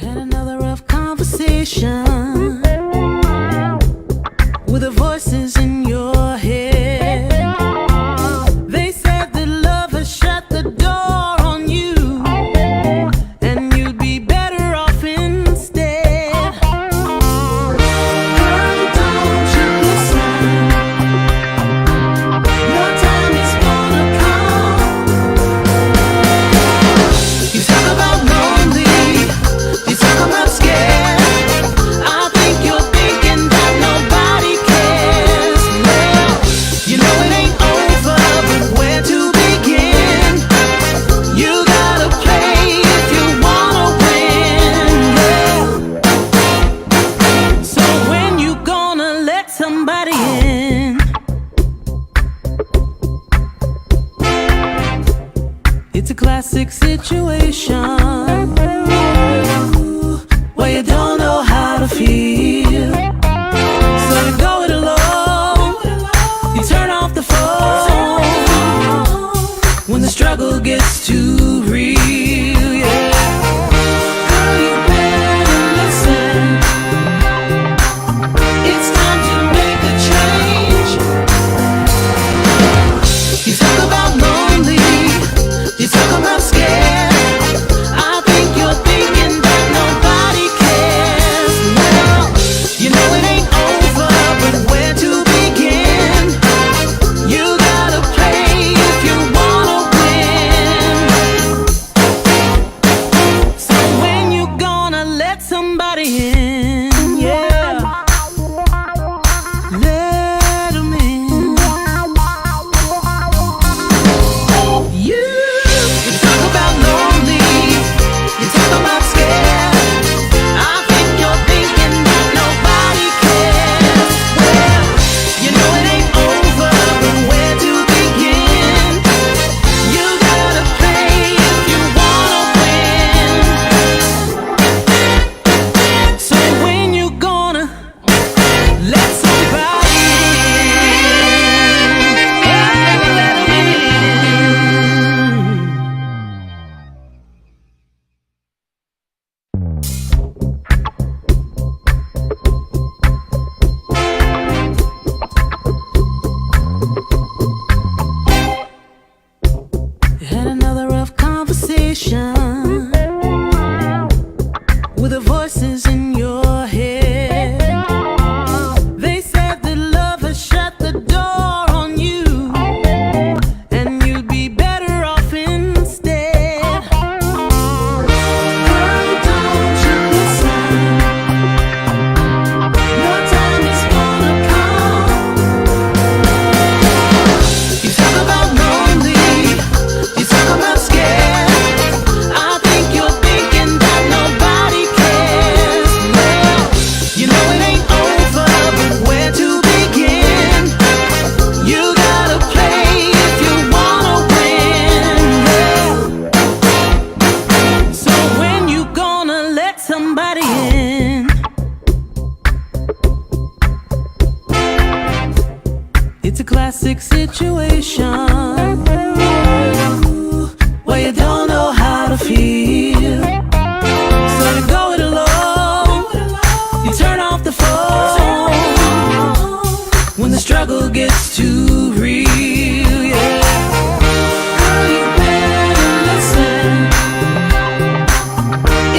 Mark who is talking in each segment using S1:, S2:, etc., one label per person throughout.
S1: Had another rough conversation with the voices in your head. They said that love has shut the door on you, and you'd be better off instead. Girl, don't you listen. Your time is gonna come. You talk about lonely, you talk about scared. I think you're thinking that nobody cares. Well, you know it ain't over, but where to begin? You gotta play if you wanna win. Yeah. So when you gonna let somebody in? It's a classic situation where you don't know how to feel, so you go it alone. You turn off the phone when the struggle gets too real. Yeah. Girl, you better listen. It's time to make a change. You talk about lonely, you talk about scared. I think you're thinking that nobody cares. Well, you know it ain't over, but where to begin? You gotta play if you wanna win. So when you gonna let somebody in? Yeah, let 'em in. You talk about lonely, you talk about scared. I think you're thinking that nobody cares. Well, you know it ain't over, but where to begin? You gotta play if you wanna win. So when you gonna let somebody in? Let 'em in. Had another rough conversation with the voices in your head. They said that love has shut the door on you, and you'd be better off instead. Girl, don't you listen. Your time is gonna come. You talk about lonely, you talk about scared. I think you're thinking that nobody cares. Well, you know it ain't over, but where to begin? You gotta play if you wanna win. Yeah. So when you gonna let somebody in? It's a classic situation where you don't know how to feel, so you go it alone. You turn off the phone when the struggle gets too real. Yeah. Girl, you better listen.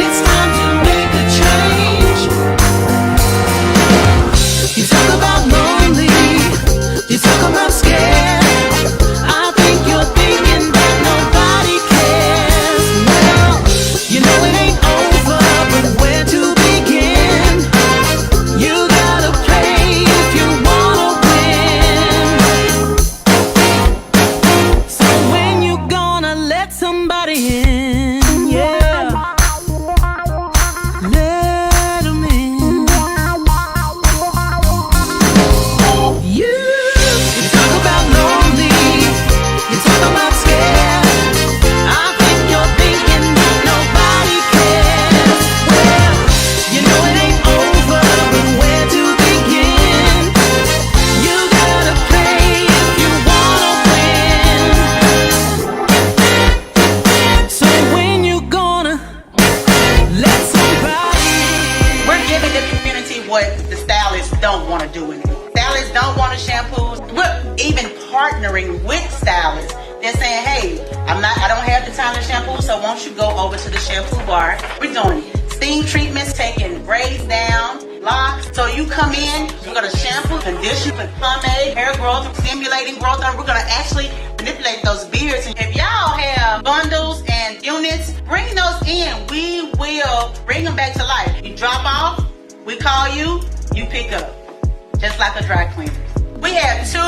S1: It's time to make a change. You talk about lonely, you talk about scared. I think you're thinking that nobody cares. Well, you know it ain't over, but where to begin? You gotta play if you wanna win. So when you gonna let somebody in? Yeah, let 'em in. You talk about lonely, you talk about scared. I think you're thinking that nobody cares. Well, you know it ain't over, but where to begin? You gotta play if you wanna win. So when you gonna let somebody
S2: what the stylists don't want to do anymore. Stylists don't want to shampoo. We're even partnering with stylists. They're saying, hey, I don't have the time to shampoo, so won't you go over to the shampoo bar? We're doing steam treatments, taking braids down, locks. So you come in, we're gonna shampoo, condition, put pomade, hair growth, stimulating growth, and we're gonna actually manipulate those beards. And if y'all have bundles and units, bring those in. We will bring them back to life. You drop off, we call you, you pick up. Just like a dry cleaner. We have 2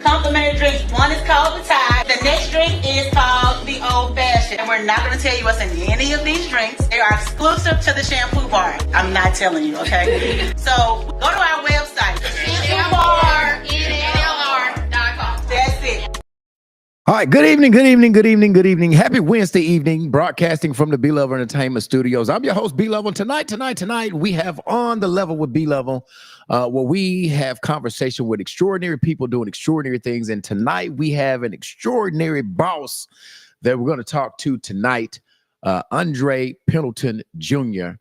S2: complimentary drinks. One is called the Tide. The next drink is called the Old Fashioned. And we're not going to tell you what's in any of these drinks. They are exclusive to the shampoo bar. I'm not telling you, okay? So go to our website, shampoobar.com. That's it.
S3: All right, good evening, good evening, good evening, good evening. Happy Wednesday evening, broadcasting from the B-Level Entertainment Studios. I'm your host, B-Level. Tonight, we have On the Level with B-Level, where we have conversation with extraordinary people doing extraordinary things. And tonight, we have an extraordinary boss that we're going to talk to tonight, Andre Pendleton Jr.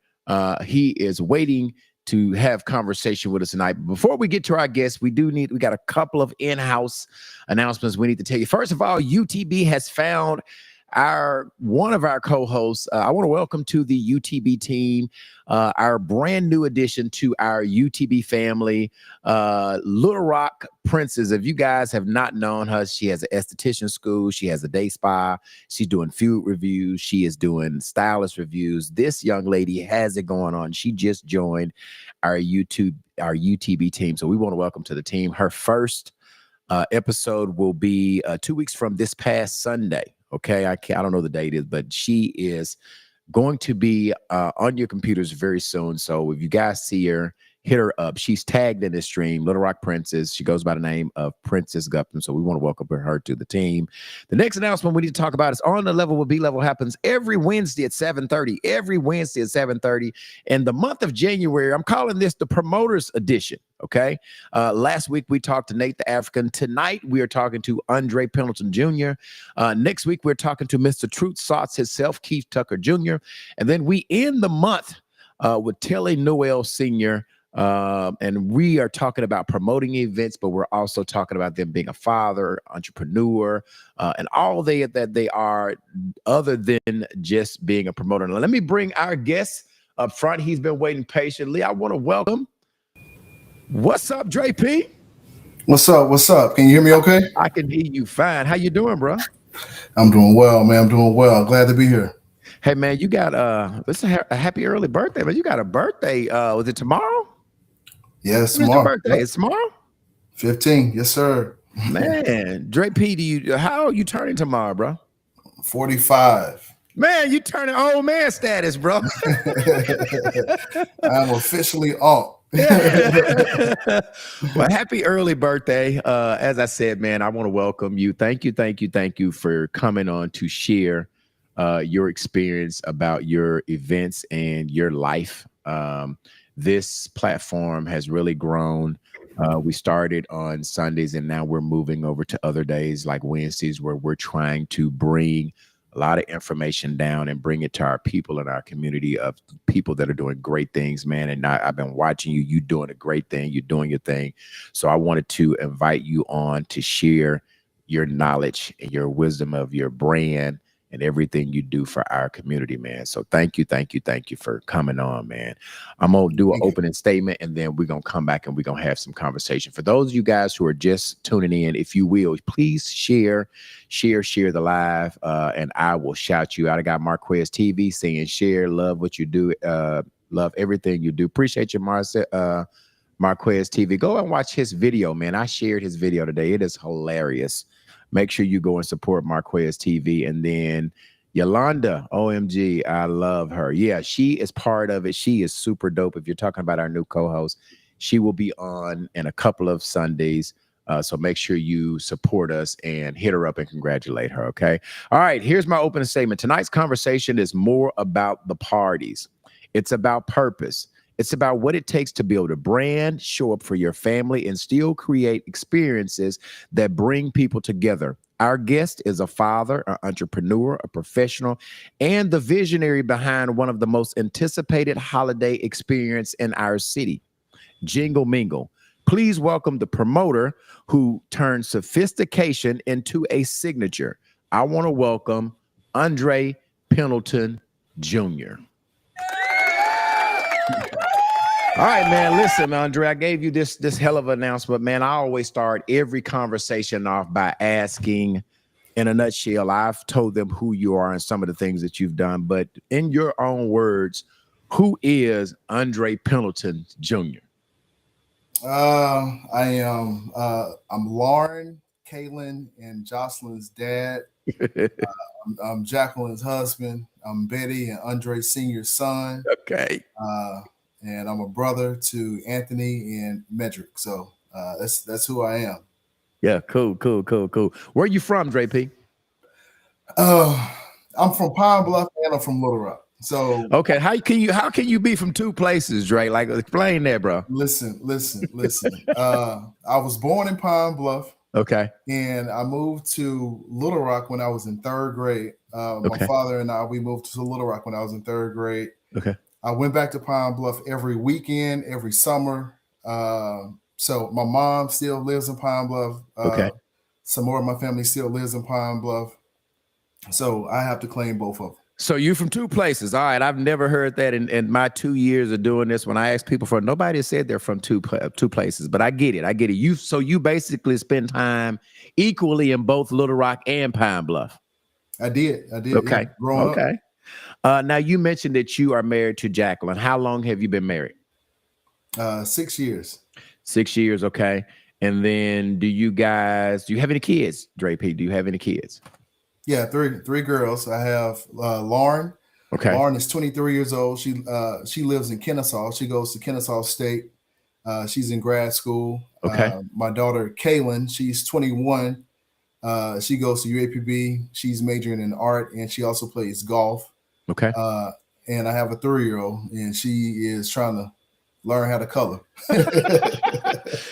S3: He is waiting to have conversation with us tonight. But before we get to our guests, we got a couple of in-house announcements we need to tell you. First of all, UTB has found one of our co-hosts. I want to welcome to the UTB team, our brand new addition to our UTB family, Little Rock Princess. If you guys have not known her, she has an esthetician school. She has a day spa. She's doing food reviews. She is doing stylist reviews. This young lady has it going on. She just joined our UTB team. So we want to welcome to the team. Her first episode will be 2 weeks from this past Sunday. Okay, I don't know the date is, but she is going to be on your computers very soon. So if you guys see her, hit her up. She's tagged in this stream, Little Rock Princess. She goes by the name of Princess Gupton. So we want to welcome her to the team. The next announcement we need to talk about is On the Level with B-Level happens every Wednesday at 7:30. Every Wednesday at 7:30. And the month of January, I'm calling this the Promoters Edition. Okay. Last week we talked to Nate the African. Tonight we are talking to Andre Pendleton Jr. Next week we're talking to Mr. Truth Sauce himself, Keith Tucker Jr. And then we end the month with Telly Noel Sr. And we are talking about promoting events, but we're also talking about them being a father, entrepreneur, and all that they are other than just being a promoter. Now, let me bring our guest up front. He's been waiting patiently. I want to welcome. What's up, Dre P?
S4: What's up? What's up? Can you hear me okay?
S3: I can hear you fine. How you doing, bro?
S4: I'm doing well, man. I'm doing well. Glad to be here.
S3: Hey, man, you got this is a happy early birthday, man. You got a birthday. Was it tomorrow?
S4: Yes,
S3: When's
S4: tomorrow.
S3: your birthday? It's tomorrow?
S4: 15. Yes, sir.
S3: Man, Dre P, how are you turning tomorrow, bro?
S4: 45.
S3: Man, you turning old man status, bro.
S4: I'm officially off.
S3: Well, happy early birthday. As I said, man, I want to welcome you. Thank you for coming on to share your experience about your events and your life. This platform has really grown. We started on Sundays and now we're moving over to other days like Wednesdays where we're trying to bring a lot of information down and bring it to our people in our community of people that are doing great things, man. And I've been watching you. You doing a great thing. You're doing your thing. So I wanted to invite you on to share your knowledge and your wisdom of your brand and everything you do for our community, man. So thank you for coming on, man. I'm going to do an opening statement and then we're going to come back and we're going to have some conversation. For those of you guys who are just tuning in, if you will, please share the live and I will shout you out. I got Marquez TV saying share, love what you do, love everything you do. Appreciate you, Marquez TV. Go and watch his video, man. I shared his video today. It is hilarious. Make sure you go and support Marquez TV. And then Yolanda, OMG, I love her. Yeah, she is part of it. She is super dope. If you're talking about our new co-host, she will be on in a couple of Sundays. So make sure you support us and hit her up and congratulate her, okay? All right, here's my opening statement. Tonight's conversation is more about the parties. It's about purpose. It's about what it takes to build a brand, show up for your family, and still create experiences that bring people together. Our guest is a father, an entrepreneur, a professional, and the visionary behind one of the most anticipated holiday experience in our city. Jingle Mingle. Please welcome the promoter who turned sophistication into a signature. I want to welcome Andre Pendleton Jr. All right, man. Listen, Andre, I gave you this hell of an announcement, man. I always start every conversation off by asking, in a nutshell, I've told them who you are and some of the things that you've done, but in your own words, who is Andre Pendleton Jr.?
S4: I'm Lauren, Kaylin, and Jocelyn's dad. I'm Jacqueline's husband. I'm Betty and Andre Sr.'s son.
S3: Okay.
S4: And I'm a brother to Anthony and Medrick. So that's who I am.
S3: Yeah, cool. Where are you from, Dre P?
S4: I'm from Pine Bluff and I'm from Little Rock. So
S3: okay, how can you be from two places, Dre? Like, explain that, bro.
S4: Listen. I was born in Pine Bluff.
S3: Okay.
S4: And I moved to Little Rock when I was in third grade. My father and we moved to Little Rock when I was in third grade.
S3: Okay.
S4: I went back to Pine Bluff every weekend, every summer. So my mom still lives in Pine Bluff.
S3: Okay.
S4: Some more of my family still lives in Pine Bluff. So I have to claim both of them.
S3: So you from two places. All right. I've never heard that in my 2 years of doing this. When I ask people nobody said they're from two places, but I get it. You basically spend time equally in both Little Rock and Pine Bluff.
S4: I did.
S3: Okay.
S4: Yeah, growing
S3: up. Now you mentioned that you are married to Jacqueline. How long have you been married?
S4: 6 years.
S3: 6 years. Okay. And then do you have any kids, Dre P? Do you have any kids?
S4: Yeah, three girls. I have Lauren.
S3: Okay.
S4: Lauren is 23 years old. She lives in Kennesaw. She goes to Kennesaw State. She's in grad school.
S3: Okay.
S4: My daughter Kaylin, she's 21. She goes to UAPB. She's majoring in art and she also plays golf.
S3: Okay.
S4: And I have a 3-year-old and she is trying to learn how to color.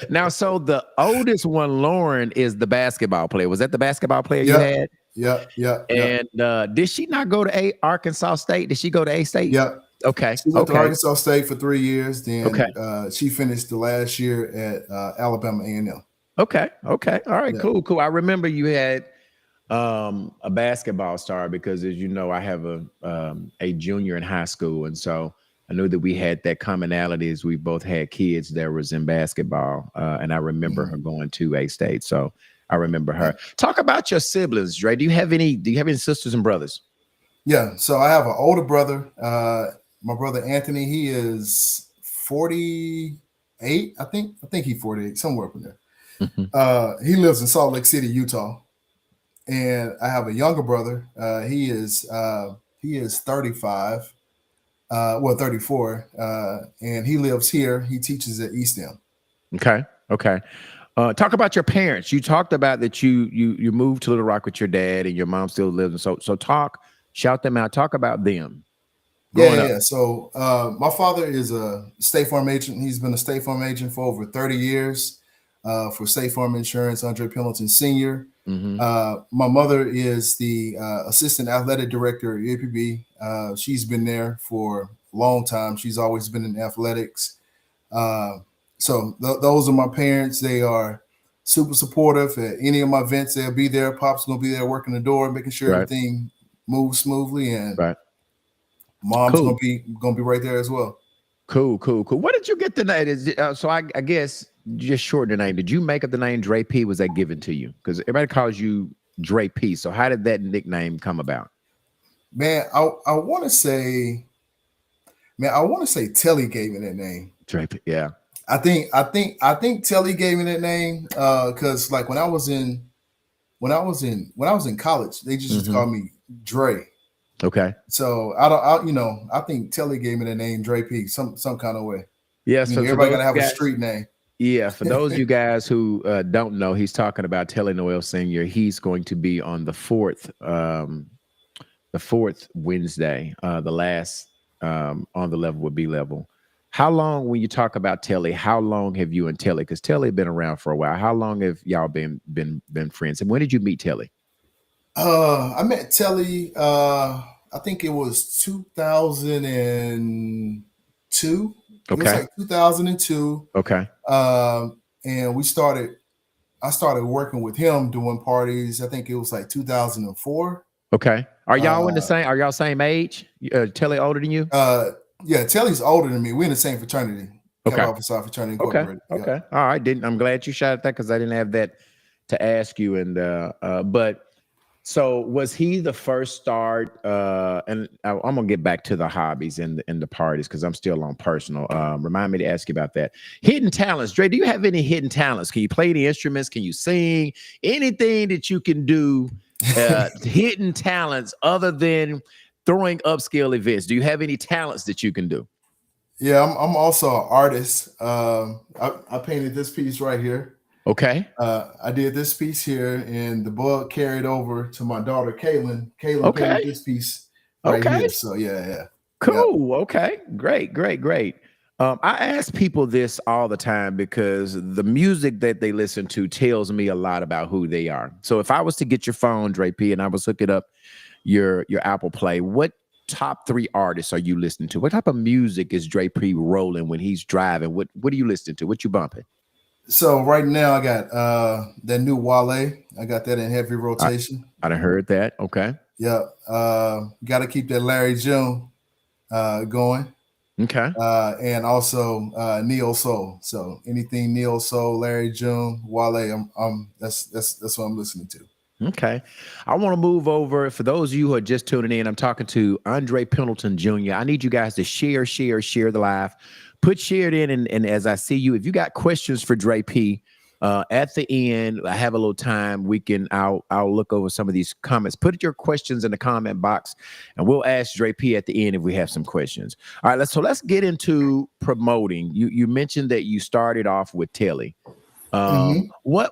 S3: Now, so the oldest one, Lauren, is the basketball player. Was that the basketball player you had?
S4: Yeah.
S3: And did she not go to Arkansas State? Did she go to A State?
S4: Yeah.
S3: Okay.
S4: She went to Arkansas State for 3 years. Then
S3: Okay.
S4: She finished the last year at Alabama A&M.
S3: Okay. All right.
S4: Yeah.
S3: Cool. I remember you had a basketball star because, as you know, I have a junior in high school, and so I knew that we had that commonality as we both had kids that was in basketball, and I remember her going to A State. So I remember her. Talk about your siblings, Dre. Do you have any sisters and brothers?
S4: Yeah. So I have an older brother. My brother Anthony. He is 48. I think he's 48, somewhere up in there.
S3: Mm-hmm.
S4: He lives in Salt Lake City, Utah. And I have a younger brother. He is 35. 34. And he lives here. He teaches at East End.
S3: Okay. Talk about your parents. You talked about that you moved to Little Rock with your dad and your mom still lives. So shout them out. Talk about them.
S4: Yeah. So my father is a State Farm agent. He's been a State Farm agent for over 30 years for State Farm Insurance, Andre Pendleton Sr.
S3: Mm-hmm.
S4: My mother is the assistant athletic director at UAPB. She's been there for a long time. She's always been in athletics. So those are my parents. They are super supportive at any of my events. They'll be there. Pop's going to be there working the door, making sure everything moves smoothly. And mom's going to be right there as well.
S3: Cool. What did you get the name? So I guess just shorten the name. Did you make up the name Dre P? Was that given to you? Because everybody calls you Dre P. So how did that nickname come about?
S4: Man, I want to say Telly gave me that name.
S3: Dre P. Yeah.
S4: I think Telly gave me that name because like when I was in college, they just used to call me Dre.
S3: Okay.
S4: So I think Telly gave me the name Dre P some kind of way.
S3: Yes.
S4: Yeah, so everybody gotta have a street name.
S3: Yeah. For those of you guys who don't know, he's talking about Telly Noel Sr. He's going to be on the fourth Wednesday, the last on the level with B level. How long, when you talk about Telly, how long have you and Telly? Because Telly been around for a while. How long have y'all been friends? And when did you meet Telly?
S4: I met Telly. I think it was 2002. It was
S3: Okay.
S4: like 2002.
S3: Okay.
S4: And I started working with him doing parties. I think it was like 2004.
S3: Okay. Are y'all in the
S4: Uh,
S3: same? Are y'all same age? Telly older than you?
S4: yeah, Telly's older than me. We're in the same fraternity, Kappa
S3: Okay.
S4: Alpha Psi Fraternity
S3: Okay.
S4: Incorporated. Yeah.
S3: Okay. All right. I'm glad you shot at that because I didn't have that to ask you. And but so was he the first start? And I'm gonna get back to the hobbies and the parties because I'm still on personal. Remind me to ask you about that. Hidden talents, Dre. Do you have any hidden talents? Can you play the instruments? Can you sing? Anything that you can do? Hidden talents other than throwing upscale events. Do you have any talents that you can do?
S4: Yeah, I'm also an artist. I painted this piece right here.
S3: Okay.
S4: I did this piece here, and the bug carried over to my daughter Kaylin. Kaylin
S3: Okay.
S4: painted this piece right
S3: Okay.
S4: here. So yeah.
S3: Cool. Yep. Okay. Great. I ask people this all the time because the music that they listen to tells me a lot about who they are. So if I was to get your phone, Dre P, and I was hooking up your Apple Play, what top 3 artists are you listening to? What type of music is Dre P rolling when he's driving? What are you listening to? What you bumping?
S4: So right now I got that new Wale. I got that in heavy rotation.
S3: I done heard that. Okay.
S4: Yeah. Got to keep that Larry June going.
S3: Okay.
S4: And also Neo Soul. So anything Neo Soul, Larry June, Wale, that's what I'm listening to.
S3: Okay. I want to move over. For those of you who are just tuning in, I'm talking to Andre Pendleton Jr. I need you guys to share the live. Put shared in, and as I see you, if you got questions for Dre P, at the end, I have a little time. I'll look over some of these comments. Put your questions in the comment box, and we'll ask Dre P at the end if we have some questions. All right, let's get into promoting. You mentioned that you started off with Telly. What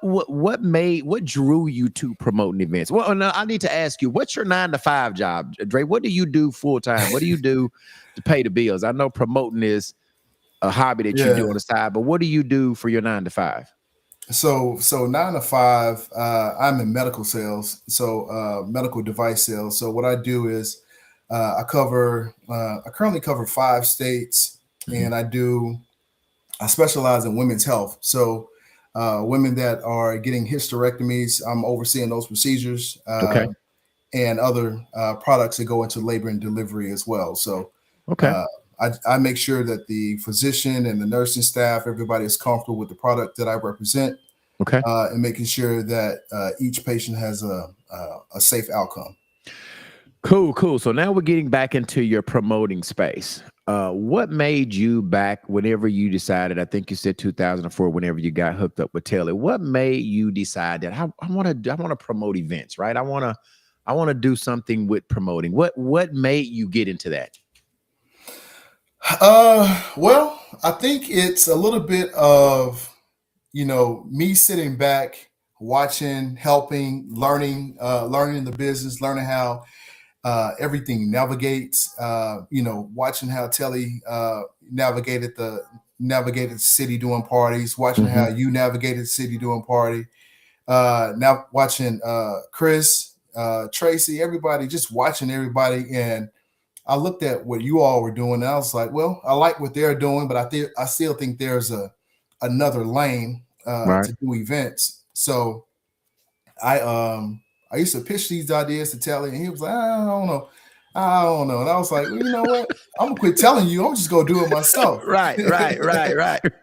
S3: drew you to promoting events? Well, no, I need to ask you, what's your 9-to-5 job, Dre? What do you do full time? What do you do to pay the bills? I know promoting is a hobby that you do on the side, but what do you do for your 9-to-5?
S4: So 9 to 5, I'm in medical sales, so medical device sales. So what I do is I currently cover 5 states, and I specialize in women's health. So women that are getting hysterectomies, I'm overseeing those procedures.
S3: Okay.
S4: And other products that go into labor and delivery as well. So
S3: Okay.
S4: I make sure that the physician and the nursing staff, everybody is comfortable with the product that I represent.
S3: Okay.
S4: And making sure that each patient has a safe outcome.
S3: Cool. So now we're getting back into your promoting space. What made you back whenever you decided, I think you said 2004, whenever you got hooked up with Telly, what made you decide that I want to promote events, right? I want to do something with promoting. What made you get into that?
S4: Well, I think it's a little bit of, me sitting back, watching, helping, learning the business, learning how everything navigates, watching how Telly navigated the city doing parties, watching how you navigated the city doing party, now watching Chris, Tracy, everybody, just watching everybody. And I looked at what you all were doing, and I was like, well, I like what they're doing, but I still think there's another lane to do events. So I used to pitch these ideas to Telly, and he was like, I don't know. And I was like, well, you know what? I'm gonna quit telling you. I'm just gonna do it myself.
S3: Right.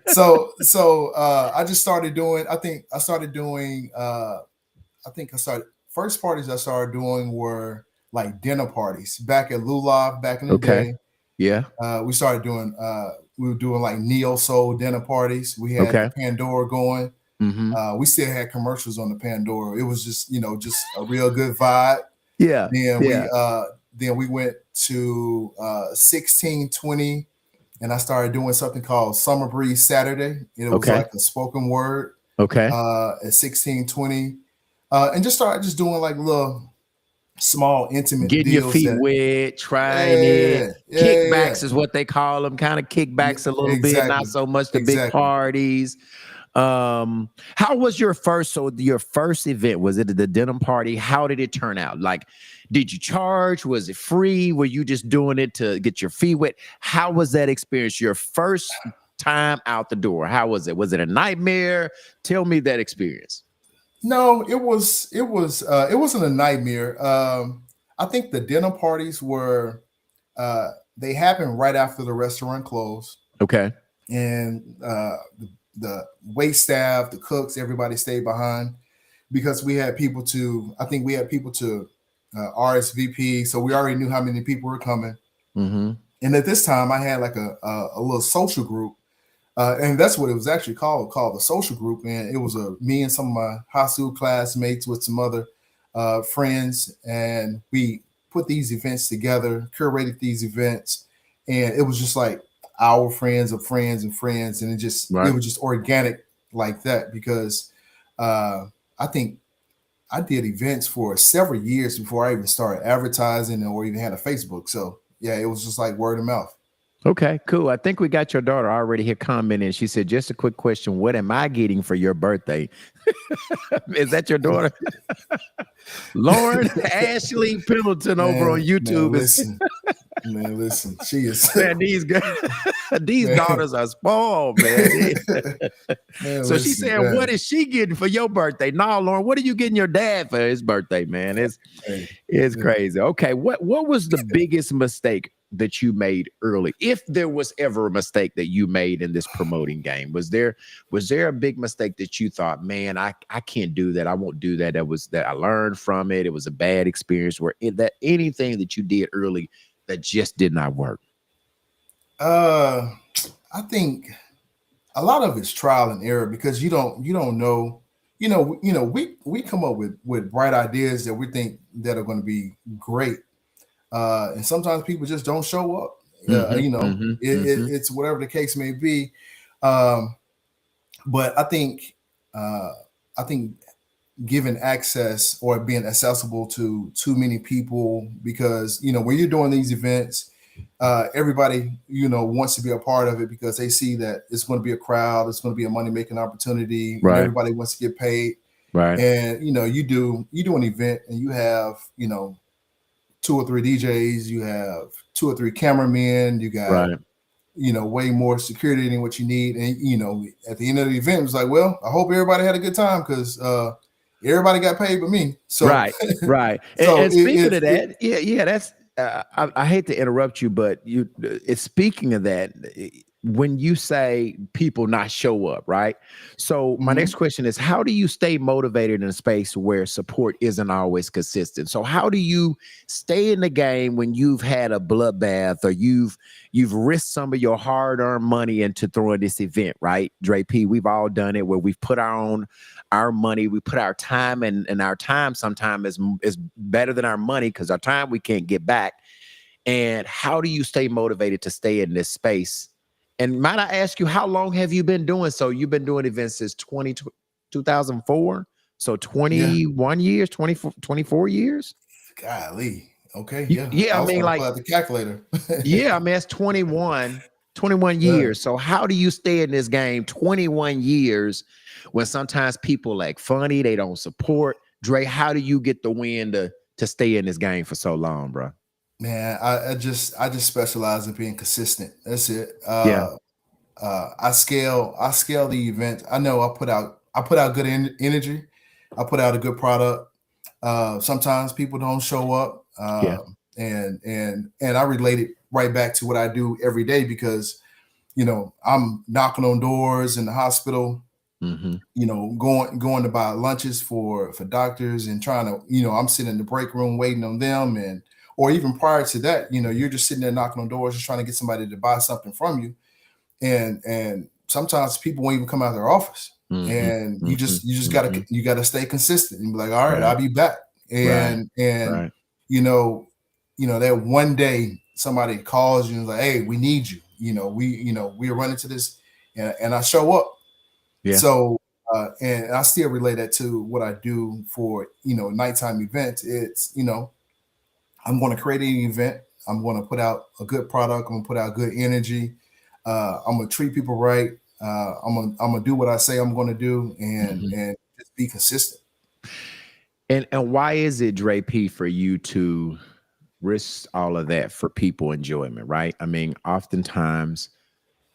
S4: So I just started doing. First parties I started doing were like dinner parties back at Lulav back in the day.
S3: Yeah.
S4: We started doing. We were doing like neo soul dinner parties. We had the Pandora going. We still had commercials on the Pandora. It was just a real good vibe.
S3: Yeah.
S4: Then we went to 1620, and I started doing something called Summer Breeze Saturday. It was like a spoken word.
S3: Okay.
S4: At 1620, and just started doing like little small intimate
S3: getting
S4: deals,
S3: your feet wet, trying it. Kickbacks is what they call them, kind of kickbacks a little bit, not so much the big parties. How was your first event? Was it the denim party? How did it turn out? Like, did you charge? Was it free? Were you just doing it to get your feet wet? How was that experience? Your first time out the door. How was it? Was it a nightmare? Tell me that experience.
S4: No, it wasn't a nightmare. I think the dinner parties were they happened right after the restaurant closed,
S3: Okay.
S4: and the wait staff, the cooks, everybody stayed behind because we had people to. I think we had people to RSVP, so we already knew how many people were coming.
S3: Mm-hmm.
S4: And at this time, I had like a little social group, and that's what it was actually called the social group. And it was me and some of my high school classmates with some other friends, and we put these events together, curated these events, and it was just like our friends of friends and friends, and it
S3: Right.
S4: was just organic like that because I think I did events for several years before I even started advertising or even had a Facebook. So yeah, it was just like word of mouth.
S3: Okay, cool. I think we got your daughter already here commenting. She said, just a quick question. What am I getting for your birthday? Is that your daughter? Lauren Ashley Pendleton over on YouTube
S4: Man, listen, she is
S3: man, these
S4: man,
S3: daughters are spoiled, man.
S4: man,
S3: So she's
S4: listen,
S3: saying,
S4: man.
S3: what is she getting for your birthday? No, Lauren, what are you getting your dad for his birthday, man?
S4: Hey,
S3: It's
S4: yeah.
S3: crazy. Okay, what was the biggest mistake that you made early? If there was ever a mistake that you made in this promoting game, was there a big mistake that you thought, man, I can't do that. I won't do that. That I learned from it. It was a bad experience. That anything that you did early that just did not work?
S4: Uh, I think a lot of it's trial and error because you don't know. We come up with bright ideas that we think that are going to be great, and sometimes people just don't show up.
S3: Mm-hmm, mm-hmm, mm-hmm.
S4: It's whatever the case may be. Um, but uh, I think giving access or being accessible to too many people because when you're doing these events, everybody wants to be a part of it because they see that it's going to be a crowd, it's going to be a money making opportunity, and
S3: Right,
S4: everybody wants to get paid.
S3: right,
S4: And you do an event and you have two or three DJs, you have two or three cameramen, you got
S3: right,
S4: way more security than what you need. And at the end of the event, it's like, well, I hope everybody had a good time because everybody got paid but me. So
S3: right, right. And,
S4: so
S3: and speaking of that, yeah, that's. I hate to interrupt you, but it's speaking of that. When you say people not show up, right? So my next
S4: mhm.
S3: question is, how do you stay motivated in a space where support isn't always consistent? So how do you stay in the game when you've had a bloodbath or you've risked some of your hard-earned money into throwing this event, right? Dre P, we've all done it where we've put our money, we put our time, and our time sometimes is better than our money because our time we can't get back. And how do you stay motivated to stay in this space? And might I ask you, how long have you been doing so? You've been doing events since 2004, so
S4: Yeah.
S3: 21 years, 24 years?
S4: Golly. Okay.
S3: You,
S4: Yeah.
S3: yeah,
S4: I
S3: I
S4: was
S3: mean,
S4: going to
S3: like,
S4: pull out the calculator.
S3: yeah, I mean, that's 21
S4: Yeah.
S3: years. So how do you stay in this game 21 years when sometimes people like funny, they don't support? Dre, how do you get the win to stay in this game for so long, bro?
S4: Man, I just specialize in being consistent. That's it.
S3: Yeah,
S4: I scale the event. I know I put out good energy. I put out a good product. Sometimes people don't show up,
S3: yeah,
S4: and I relate it right back to what I do every day because I'm knocking on doors in the hospital,
S3: mm-hmm,
S4: going to buy lunches for doctors and trying to, I'm sitting in the break room waiting on them, and or even prior to that, you're just sitting there knocking on doors, just trying to get somebody to buy something from you, and sometimes people won't even come out of their office,
S3: mm-hmm,
S4: and you
S3: mm-hmm,
S4: just you just gotta
S3: mm-hmm.
S4: you gotta stay consistent and be like, all right,
S3: Right,
S4: I'll be back,
S3: right,
S4: and
S3: right.
S4: you know that one day somebody calls you and is like, hey, we need you, we're running to this, and I show up.
S3: Yeah,
S4: So, and I still relate that to what I do for, nighttime events. It's, I'm going to create an event. I'm going to put out a good product. I'm going to put out good energy. I'm going to treat people right. I'm gonna do what I say I'm going to do, and
S3: Mhm.
S4: and just be consistent.
S3: And why is it, Dre P, for you to risk all of that for people enjoyment, right? I mean, oftentimes,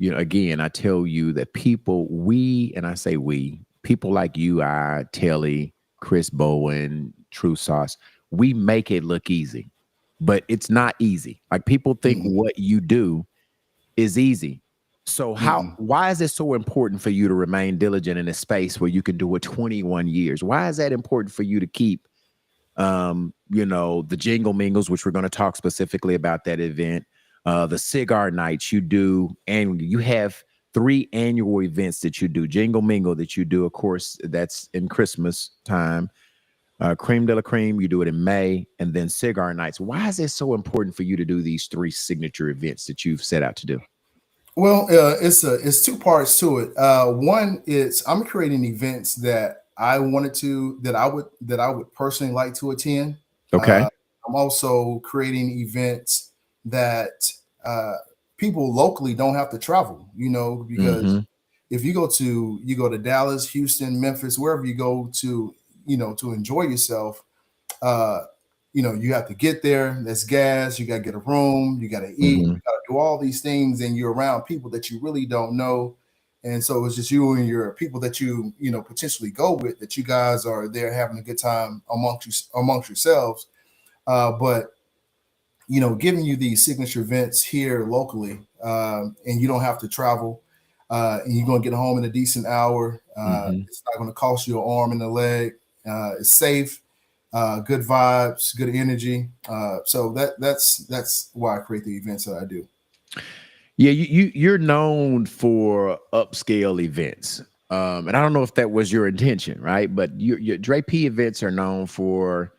S3: again, I tell you that people, and I say we, people like you, Telly, Chris Bowen, True Sauce, we make it look easy, but it's not easy. Like people think
S4: Mm-mm,
S3: what you do is easy. So
S4: mm-mm.
S3: why is it so important for you to remain diligent in a space where you can do it 21 years? Why is that important for you to keep the Jingle Mingles, which we're going to talk specifically about that event, the cigar nights you do, and you have 3 annual events that you do. Jingle Mingle that you do, of course, that's in Christmas time. Cream de la Cream, you do it in May, and then cigar nights. Why is it so important for you to do these 3 signature events that you've set out to do?
S4: Well, it's two parts to it. One is I'm creating events that I would personally like to attend.
S3: Okay.
S4: I'm also creating events that uh, people locally don't have to travel. Because
S3: Hmm.
S4: if you go to Dallas, Houston, Memphis, wherever you go to, to enjoy yourself, uh, you have to get there. There's gas. You got to get a room. You got to eat.
S3: Hmm.
S4: You got to do all these things, and you're around people that you really don't know. And so it's just you and your people that potentially go with, that you guys are there having a good time amongst yourselves. But giving you these signature events here locally, and you don't have to travel, and you're going to get home in a decent hour.
S3: Hmm.
S4: It's not going to cost you an arm and a leg. It's safe, good vibes, good energy. So that's why I create the events that I do.
S3: Yeah, you're known for upscale events. And I don't know if that was your intention, right? But your Dre P events are known for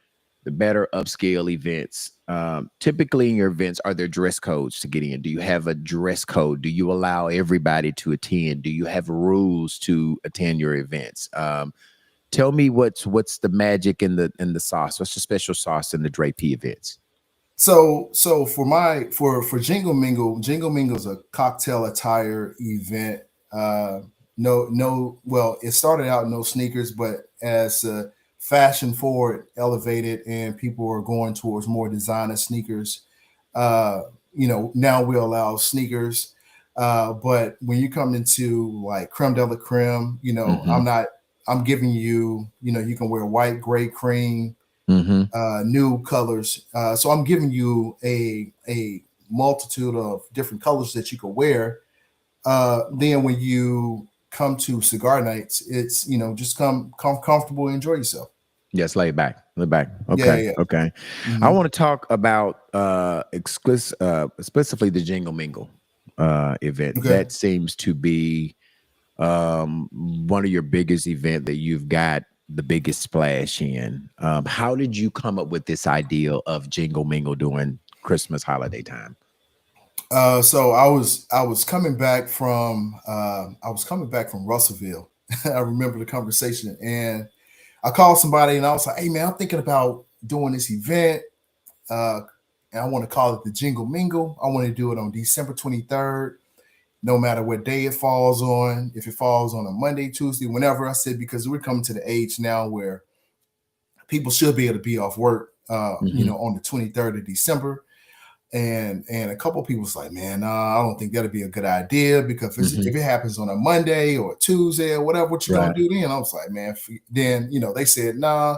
S3: the better upscale events. Typically in your events, are there dress codes to get in? Do you have a dress code? Do you allow everybody to attend? Do you have rules to attend your events? Tell me what's the magic in the sauce? What's the special sauce in the Dre P events?
S4: So for Jingle Mingle is a cocktail attire event. Uh, well, it started out no sneakers, but as fashion forward elevated and people are going towards more designer sneakers, uh, now we allow sneakers. But when you come into like creme de la creme,
S3: Hmm.
S4: I'm giving you, you can wear white, gray, cream,
S3: Hmm.
S4: new colors. So I'm giving you a multitude of different colors that you can wear. Then when you come to cigar nights, it's just come comfortable and enjoy yourself.
S3: Yes, lay back. Lay back.
S4: Yeah,
S3: Okay.
S4: yeah,
S3: Okay.
S4: yeah.
S3: I
S4: Hmm.
S3: want to talk about specifically the Jingle Mingle event.
S4: Okay.
S3: That seems to be one of your biggest event that you've got the biggest splash in. How did you come up with this idea of Jingle Mingle during Christmas holiday time?
S4: So I was coming back from Russellville. I remember the conversation, and I called somebody, and I was like, "Hey man, I'm thinking about doing this event. Uh, and I want to call it the Jingle Mingle. I want to do it on December 23rd, no matter what day it falls on. If it falls on a Monday, Tuesday, whenever." I said, because we're coming to the age now where people should be able to be off work,
S3: Hmm.
S4: on the 23rd of December. And a couple of people was like, man, nah, I don't think that'd be a good idea, because if
S3: Hmm.
S4: it happens on a Monday or a Tuesday or whatever, what you gonna
S3: Right.
S4: do then? I was like, man, then they said nah,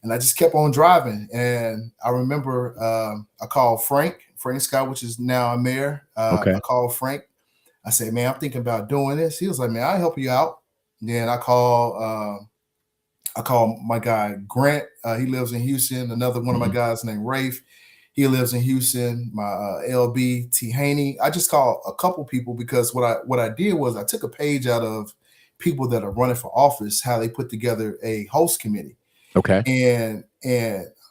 S4: and I just kept on driving. And I remember I called Frank Scott, which is now a mayor. I
S3: Okay.
S4: called Frank. I said, man, I'm thinking about doing this. He was like, man, I'll help you out. Then I call my guy Grant. He lives in Houston. Another one of my
S3: Hmm.
S4: guys named Rafe. He lives in Houston. My LB T Haney. I just called a couple people, because what I did was I took a page out of people that are running for office, how they put together a host committee,
S3: Okay.
S4: and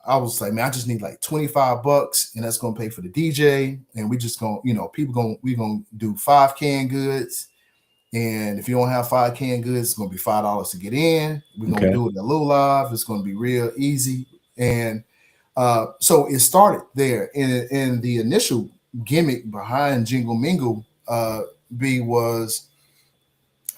S4: I was like, man, I just need like $25, and that's gonna pay for the DJ, and we just gonna, we gonna do 5 canned goods. And if you don't have 5 canned goods, it's gonna be $5 to get in. We're gonna
S3: Okay.
S4: do it at Lou Live. It's gonna be real easy. And so it started there. And the initial gimmick behind Jingle Mingle, B, was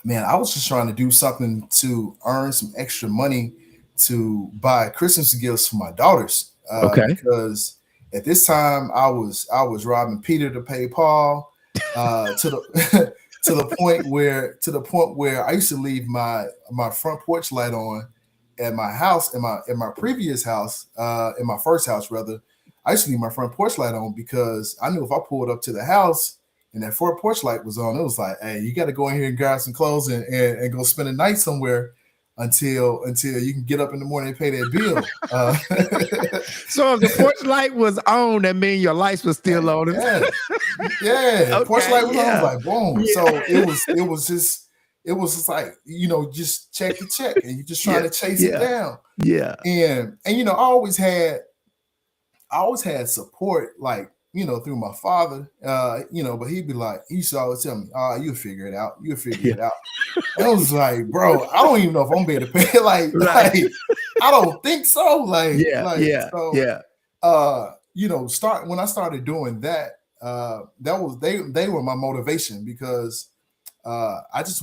S4: man, I was just trying to do something to earn some extra money to buy Christmas gifts for my daughters.
S3: Okay.
S4: Because at this time I was robbing Peter to pay Paul, to the to the point where I used to leave my front porch light on at my house, in my previous house, in my first house rather. I used to leave my front porch light on because I knew if I pulled up to the house and that front porch light was on, it was like, hey, you got to go in here and grab some clothes and go spend a night somewhere until you can get up in the morning and pay that bill.
S3: So if the porch light was on, that means your lights were still on.
S4: Yeah, yeah.
S3: Okay,
S4: Porch light was on. I
S3: yeah.
S4: was like, boom.
S3: Yeah.
S4: So it was just like, just check the check, and you just trying to chase it down.
S3: Yeah.
S4: And I always had support, like, through my father, but he'd be like, he used to always tell me, you'll figure it out. You'll figure it out. And I was like, bro, I don't even know if I'm gonna be able to pay. Like,
S3: Right.
S4: like, I don't think so. Like, when I started doing that, they were my motivation, because I just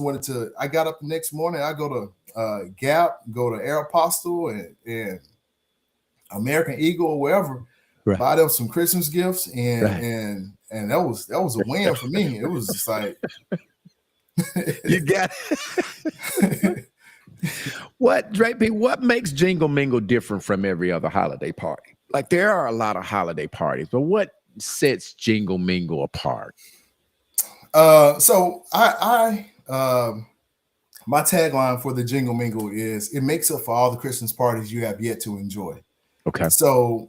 S4: I got up the next morning, I go to Gap, go to Aeropostale and American Eagle or wherever,
S3: Right.
S4: buy them some Christmas gifts, and that was a win for me. It was just like,
S3: You got what, Drake? What makes Jingle Mingle different from every other holiday party? Like, there are a lot of holiday parties, but what sets Jingle Mingle apart?
S4: So my tagline for the Jingle Mingle is, it makes up for all the Christmas parties you have yet to enjoy.
S3: Okay.
S4: So,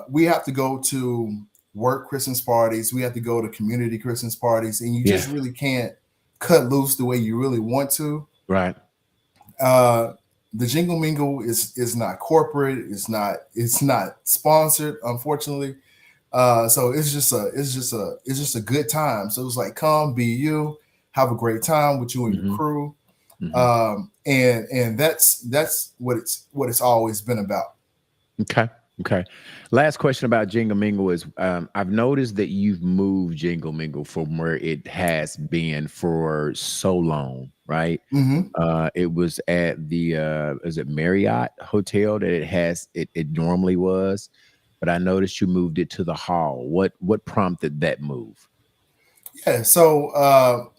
S4: we have to go to work Christmas parties. We have to go to community Christmas parties, and you just really can't cut loose the way you really want to.
S3: Right.
S4: The Jingle Mingle is not corporate. It's not sponsored, unfortunately. So it's just a good time. So it's like, come, be you, have a great time with you and your crew. And that's what it's always been about.
S3: Okay. Last question about Jingle Mingle is, I've noticed that you've moved Jingle Mingle from where it has been for so long, right? It was at the is it Marriott Hotel that it normally was, but I noticed you moved it to the hall. What prompted that move?
S4: Yeah, so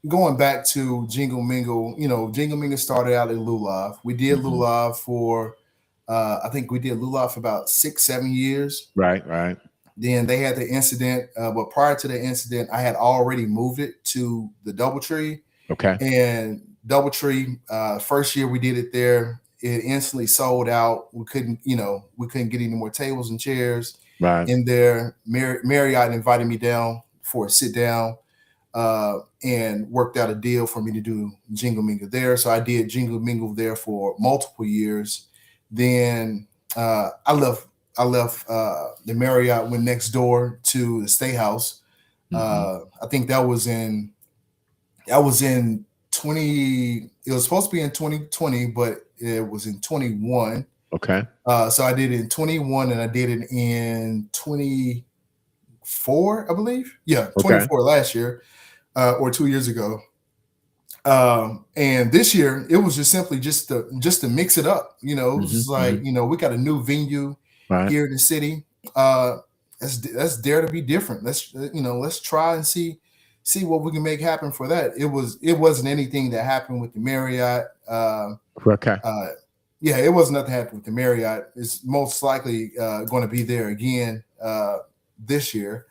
S4: going back to Jingle Mingle, Jingle Mingle started out at Lulav. We did Lulav for I think we did Lulav for about 6-7 years.
S3: Right.
S4: Then they had the incident, but prior to the incident, I had already moved it to the DoubleTree.
S3: Okay.
S4: And DoubleTree, first year we did it there, it instantly sold out. We couldn't get any more tables and chairs in there. Marriott invited me down for a sit down, and worked out a deal for me to do Jingle Mingle there. So I did Jingle Mingle there for multiple years. Then I left the Marriott, went next door to the State House. I think that was in 20. It was supposed to be in 2020, but it was in 21.
S3: Okay.
S4: So I did it in 21, and I did it in 24, I believe. Yeah, 24 last year, or 2 years ago. And this year it was just simply just to mix it up. It was just like, we got a new venue here in the city. Let's dare to be different. Let's try and see what we can make happen for that. It wasn't anything that happened with the Marriott. It wasn't nothing happened with the Marriott. It's most likely going to be there again this year.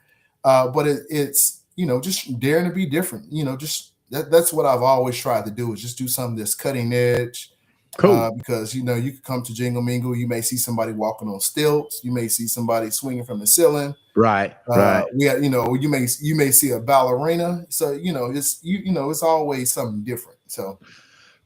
S4: But it's just daring to be different. That's what I've always tried to do, is just do something that's cutting edge.
S3: Cool.
S4: Because you could come to Jingle Mingle, you may see somebody walking on stilts, you may see somebody swinging from the ceiling.
S3: Right.
S4: You may see a ballerina. So it's always something different. So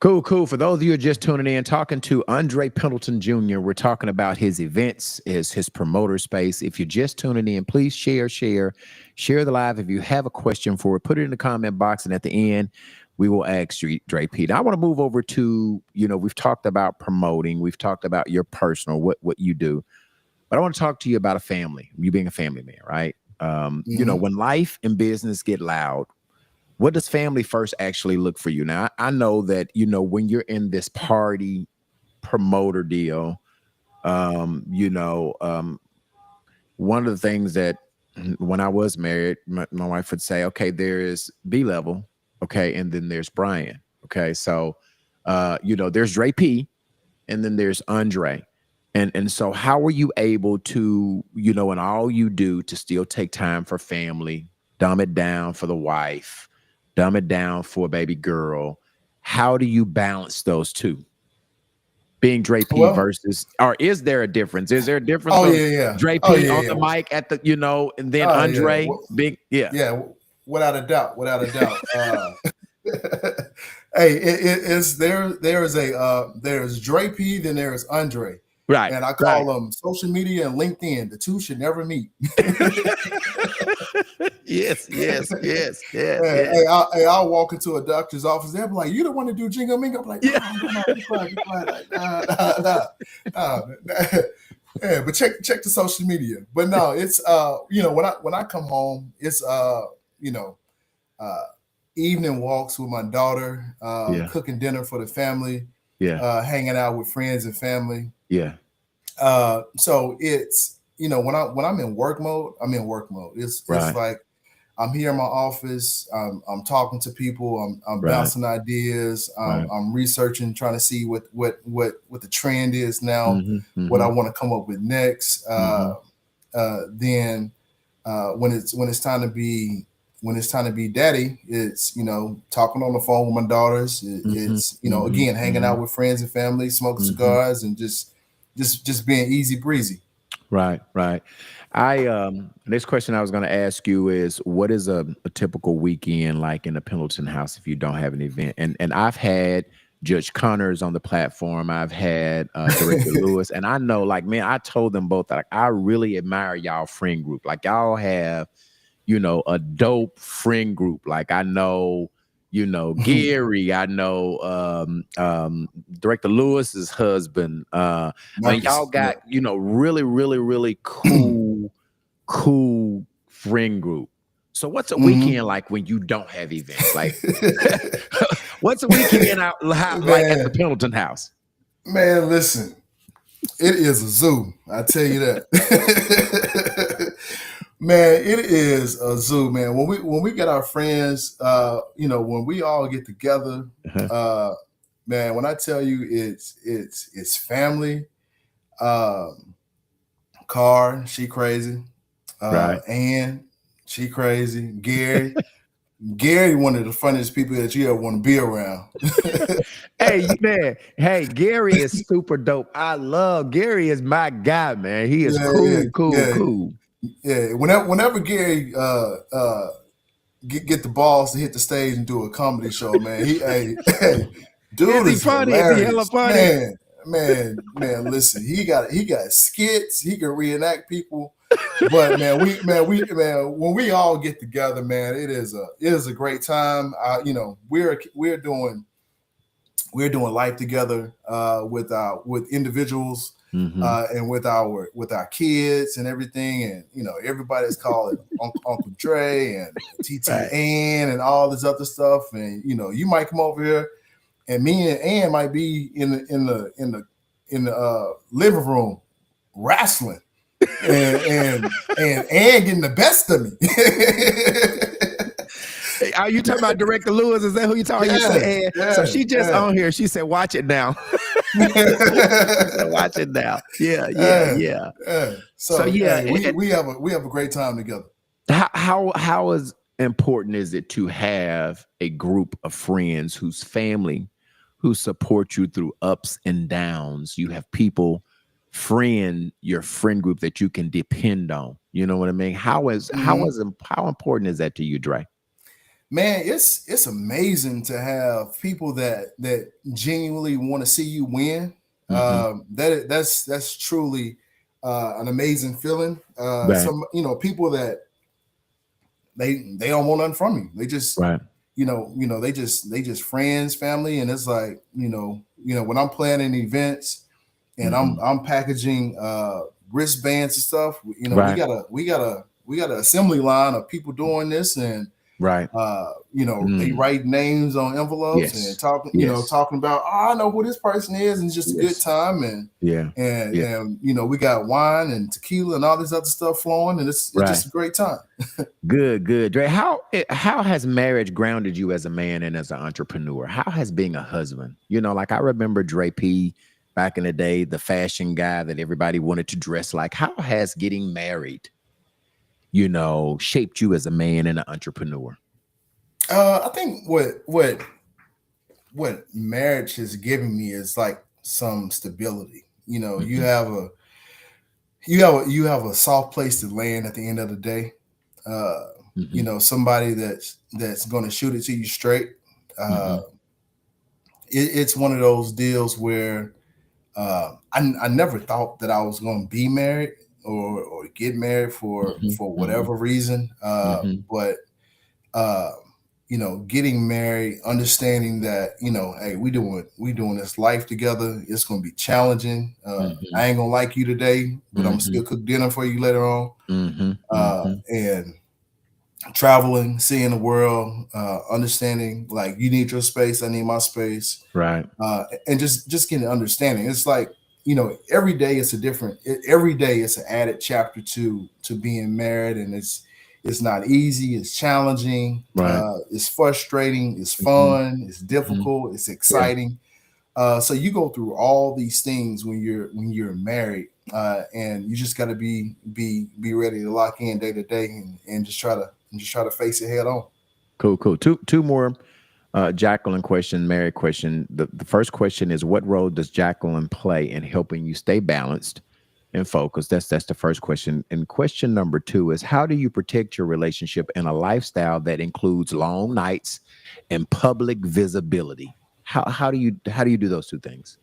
S3: Cool. For those of you who are just tuning in, talking to Andre Pendleton Jr., we're talking about his events, his promoter space. If you're just tuning in, please share the live. If you have a question for it, put it in the comment box, and at the end, we will ask you, Dre Pete. I want to move over to, we've talked about promoting, we've talked about your personal, what you do, but I want to talk to you about a family, you being a family man, right? When life and business get loud, what does family first actually look for you? Now, I know that, you know, when you're in this party promoter deal, one of the things that when I was married, my wife would say, okay, there is B level, okay, and then there's Brian, okay. So, there's Dre P, and then there's Andre, and so how were you able to, in all you do to still take time for family, dumb it down for the wife, dumb it down for a baby girl? How do you balance those two? Being Dre P versus, or is there a difference? Is there a difference?
S4: Oh yeah.
S3: Dre P on the mic at the, and then Andre
S4: without a doubt. Hey, there's Dre P, then there's Andre.
S3: Right.
S4: And I call them social media and LinkedIn. The two should never meet.
S3: Yes.
S4: Hey, I'll walk into a doctor's office. They'll be like, "You don't want to do jingle mingle?" I'm like, "No, be quiet. Yeah, but check the social media. But no, it's when I come home, it's evening walks with my daughter, cooking dinner for the family, hanging out with friends and family.
S3: Yeah.
S4: So it's when I'm in work mode, I'm in work mode. It's like I'm here in my office. I'm talking to people. I'm bouncing ideas. I'm researching, trying to see what the trend is now. What I want to come up with next. Then when it's time to be daddy, it's talking on the phone with my daughters. It's again hanging out with friends and family, smoking cigars, and just being easy breezy.
S3: Right. Next question I was going to ask you is, what is a typical weekend like in the Pendleton house if you don't have an event? And I've had Judge Connors on the platform. I've had Director Lewis, and I know, like, man, I told them both that I really admire y'all friend group. Like, y'all have, a dope friend group. Like, I know, Gary, I know Director Lewis's husband. Y'all got, really, really, really cool friend group. So what's a weekend like when you don't have events? Like, what's a weekend out like at the Pendleton house?
S4: Man, listen, it is a zoo. I tell you that. Man, it is a zoo, man. When we get our friends, when we all get together, man, when I tell you it's family. Car, she crazy. Ann, she crazy. Gary, one of the funniest people that you ever want to be around.
S3: Hey, man. Hey, Gary is super dope. I love Gary. Is my guy, man. He is cool.
S4: Yeah, whenever Gary get the balls to hit the stage and do a comedy show, man, dude is
S3: funny.
S4: Hilarious.
S3: Is he hella funny?
S4: Man, listen, he got skits. He can reenact people, but man, when we all get together, man, it is a great time. We're doing life together with individuals. And with our kids and everything, and everybody's calling Uncle Dre and TT Ann and all this other stuff, and you might come over here, and me and Ann might be in the living room wrestling, and Ann getting the best of me.
S3: Are you talking about Director Lewis? Is that who you talking? Yeah. So she just on here. She said, "Watch it now." Watch it now. Yeah.
S4: So yeah, we have a great time together.
S3: How is important is it to have a group of friends whose family who support you through ups and downs? You have people, your friend group that you can depend on. You know what I mean? How important is that to you, Dre?
S4: Man, it's amazing to have people that genuinely want to see you win. That's truly an amazing feeling. Some people that they don't want nothing from you. They just they just friends, family, and it's like when I'm planning events and I'm packaging wristbands and stuff. We got an assembly line of people doing this, and
S3: Right.
S4: They write names on envelopes and talking, talking about, I know who this person is, and it's just a good time. And we got wine and tequila and all this other stuff flowing, and it's just a great time.
S3: Good. Dre, how has marriage grounded you as a man and as an entrepreneur? How has being a husband? Like I remember Dre P back in the day, the fashion guy that everybody wanted to dress like. How has getting married, shaped you as a man and an entrepreneur?
S4: I think what marriage has given me is like some stability. You have a soft place to land at the end of the day. Somebody that's going to shoot it to you straight. It's one of those deals where I never thought that I was going to be married or get married for whatever reason. But getting married, understanding that, hey, we doing this life together. It's going to be challenging. I ain't gonna like you today, but I'm still cook dinner for you later on. And traveling, seeing the world, understanding like you need your space, I need my space,
S3: right?
S4: And just getting understanding. It's like, every day it's every day it's an added chapter to being married, and it's not easy, it's challenging, it's frustrating, it's fun, it's difficult, it's exciting. So you go through all these things when you're married, and you just got to be ready to lock in day to day and just try to face it head on.
S3: Cool. Two more Jacqueline question, Mary question. The first question is, what role does Jacqueline play in helping you stay balanced and focused? That's the first question. And question number 2 is, how do you protect your relationship in a lifestyle that includes long nights and public visibility? How do you do those two things?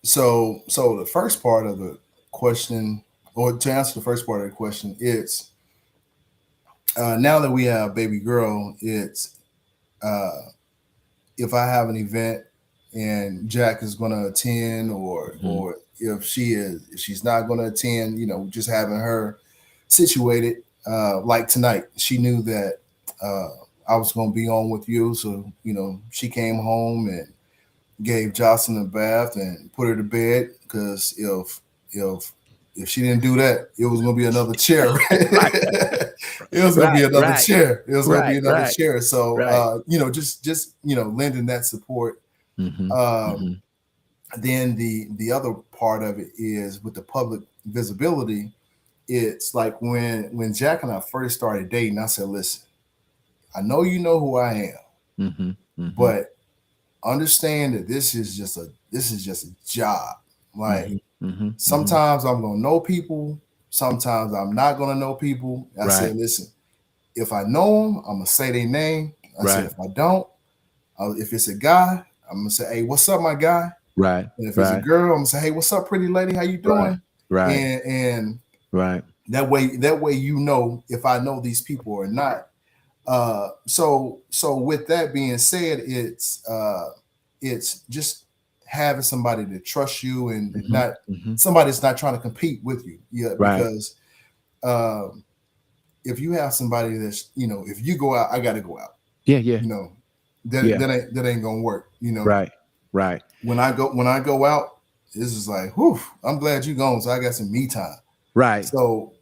S4: So the first part of the question, or to answer the first part of the question, it's now that we have baby girl, it's if I have an event and Jack is going to attend, or if she's not going to attend, just having her situated. Like tonight, she knew that I was going to be on with you, so she came home and gave Jocelyn a bath and put her to bed, because if she didn't do that, it was going to be another chair. It was going to be another chair. It was going to be another chair. So, just lending that support. Then the other part of it is with the public visibility. It's like when Jack and I first started dating, I said, listen, I know you know who I am, but understand that this is just a job. Like, sometimes I'm gonna know people, sometimes I'm not gonna know people. I said, listen, if I know them, I'm gonna say their name. I said, if I don't, if it's a guy, I'm gonna say, hey, what's up, my guy? Right. And if it's a girl, I'm gonna say, hey, what's up, pretty lady? How you doing? And that way, if I know these people or not. So with that being said, it's just having somebody to trust you, and not somebody that's not trying to compete with you. Because if you have somebody that's, if you go out, I got to go out. That ain't gonna work. Right. When I go out, this is like, whew, I'm glad you gone, so I got some me time. Right. So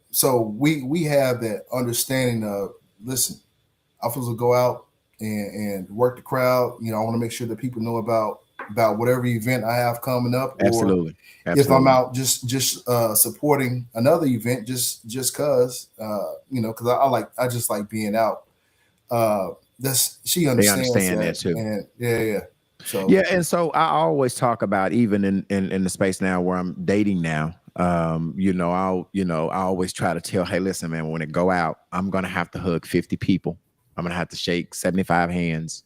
S4: we have that understanding of, listen, I'm supposed to go out and work the crowd. I want to make sure that people know about whatever event I have coming up. Absolutely. Or if I'm out just supporting another event, just cause because I just like being out. She understands that too. And So
S3: and so I always talk about, even in the space now where I'm dating now. I always try to tell, hey, listen, man, when it go out, I'm gonna have to hug 50 people. I'm gonna have to shake 75 hands.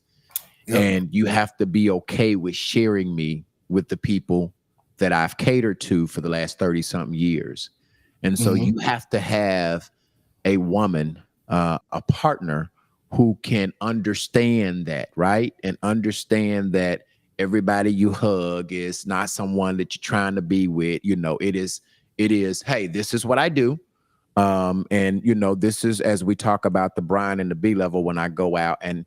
S3: And you have to be okay with sharing me with the people that I've catered to for the last 30 something years. And so you have to have a woman, a partner who can understand that, right? And understand that everybody you hug is not someone that you're trying to be with. It is, hey, this is what I do. And you know, this is as we talk about the Brian and the B level when I go out and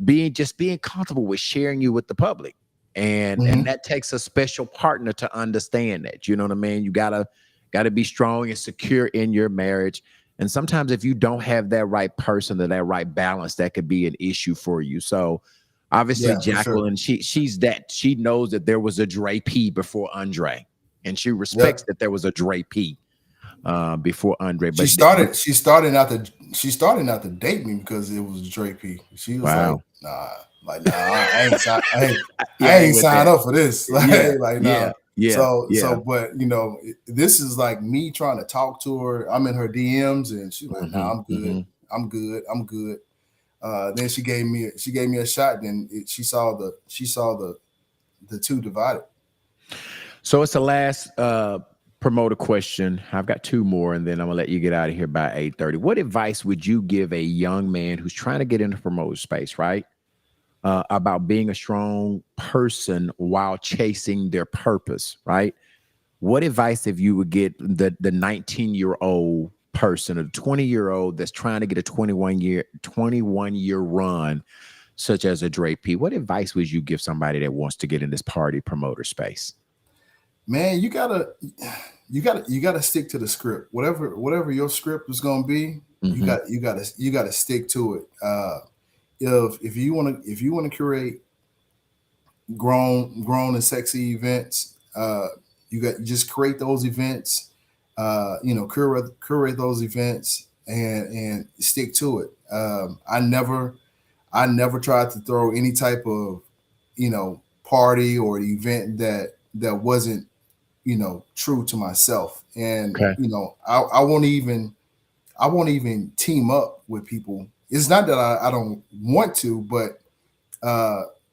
S3: being comfortable with sharing you with the public. And that takes a special partner to understand that. You know what I mean? You gotta be strong and secure in your marriage. And sometimes if you don't have that right person or that right balance, that could be an issue for you. So obviously Jacqueline, she knows that there was a Dre P before Andre, and she respects that there was a Dre P before Andre. But
S4: she started not to date me because it was Dre P. She was like, nah, I ain't signed up for this. Nah. So, but you know, this is like me trying to talk to her. I'm in her DMs, and she's like, "Nah, I'm good. I'm good. Then she gave me a shot. Then she saw the two divided.
S3: So it's the last promoter question. I've got two more, and then I'm gonna let you get out of here by 8:30. What advice would you give a young man who's trying to get into promoter space, right? About being a strong person while chasing their purpose, right? What advice if you would get the 19-year-old person or the 20-year-old that's trying to get a 21-year run, such as a Dre P? What advice would you give somebody that wants to get in this party promoter space?
S4: Man, you gotta stick to the script. Whatever your script is gonna be, you gotta stick to it. If you want to curate grown and sexy events, you just create those events. Curate those events and stick to it. I never tried to throw any type of party or event that wasn't true to myself. And I won't even team up with people. It's not that I don't want to, but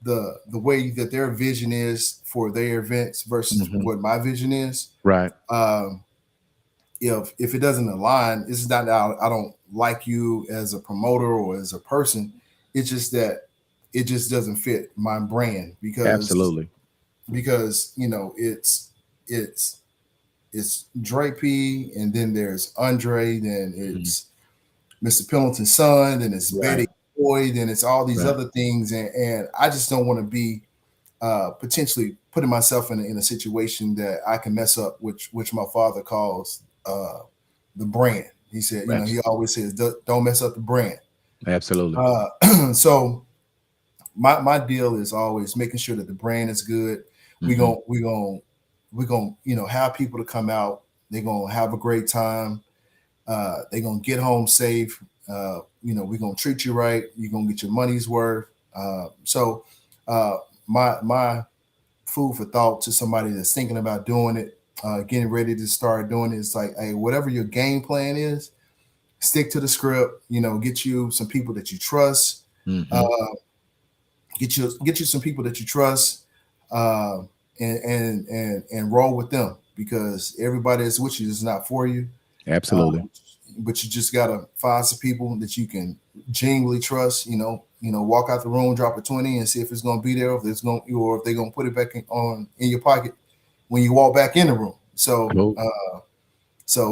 S4: the way that their vision is for their events versus what my vision is,
S3: right?
S4: If it doesn't align, it's not that I don't like you as a promoter or as a person. It's just that it just doesn't fit my brand because it's Dre P, and then there's Andre, then it's Mr. Pendleton's son, then it's Betty Boy, then it's all these other things, and I just don't want to be potentially putting myself in a situation that I can mess up, which my father calls the brand. He said, he always says, "Don't mess up the brand."
S3: Absolutely.
S4: So my deal is always making sure that the brand is good. We're gonna have people to come out. They're gonna have a great time. They're gonna get home safe. We're gonna treat you right. You're gonna get your money's worth. So my food for thought to somebody that's thinking about doing it, getting ready to start doing it, is like, hey, whatever your game plan is, stick to the script. Get you some people that you trust. Get you some people that you trust, and roll with them, because everybody that's with you is not for you.
S3: Absolutely.
S4: But you just gotta find some people that you can genuinely trust. Walk out the room, drop a 20, and see if it's gonna be there, or if they're gonna put it back in your pocket when you walk back in the room. So,